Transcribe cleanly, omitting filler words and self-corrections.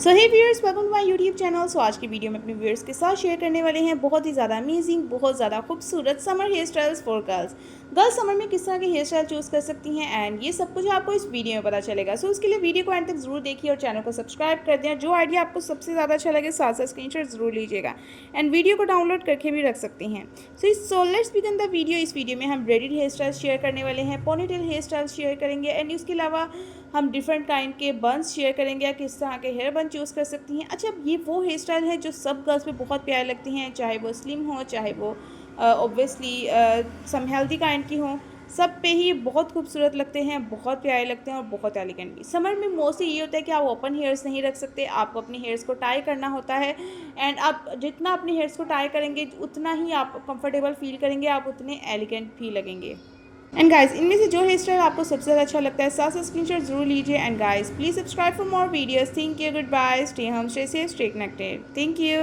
So hey viewers, welcome to my YouTube channel. So आज की video में अपने व्यूअर्स के साथ शेयर करने वाले हैं बहुत ही ज़्यादा अमेजिंग, बहुत ज़्यादा खूबसूरत summer hair styles for girls. Girls summer में किस तरह के हेयर स्टाइल चूज़ कर सकती हैं एंड ये सब कुछ आपको इस वीडियो में पता चलेगा। सो उसके लिए वीडियो को एंड तक जरूर देखिए और चैनल को सब्सक्राइब कर दें। जो आइडिया आपको सबसे ज़्यादा अच्छा लगे साथ साथ स्क्रीनशॉट जरूर लीजिएगा एंड वीडियो को डाउनलोड करके भी रख सकती हैं। So let's begin the video. इस वीडियो में हम ब्रेडेड हेयर स्टाइल शेयर करने वाले हैं, पोनीटेल हेयर स्टाइल शेयर करेंगे एंड उसके अलावा हम डिफरेंट काइंड के बंस शेयर करेंगे या किस तरह के हेयर बन चूज़ कर सकती हैं। अच्छा, ये वो हेयर स्टाइल है जो सब गर्ल्स पे बहुत प्यारे लगती हैं, चाहे वो स्लिम हो, चाहे वो ऑब्वियसली सम हेल्दी काइंड की हो, सब पे ही बहुत खूबसूरत लगते हैं, बहुत प्यारे लगते हैं और बहुत एलिगेंट भी। समर में मोस्टली ये होता है कि आप ओपन हेयर्स नहीं रख सकते, आपको अपने हेयर्स को टाई करना होता है एंड आप जितना अपने हेयर्स को टाई करेंगे उतना ही आप कंफर्टेबल फील करेंगे, आप उतने एलिगेंट भी लगेंगे। एंड गाइस, इनमें से जो हेयर स्टाइल आपको सबसे ज़्यादा अच्छा लगता है साथ साथ स्क्रीनशॉट जरूर लीजिए। And guys, please subscribe for more videos. Thank you, goodbye, stay home, stay safe, stay connected. Thank you.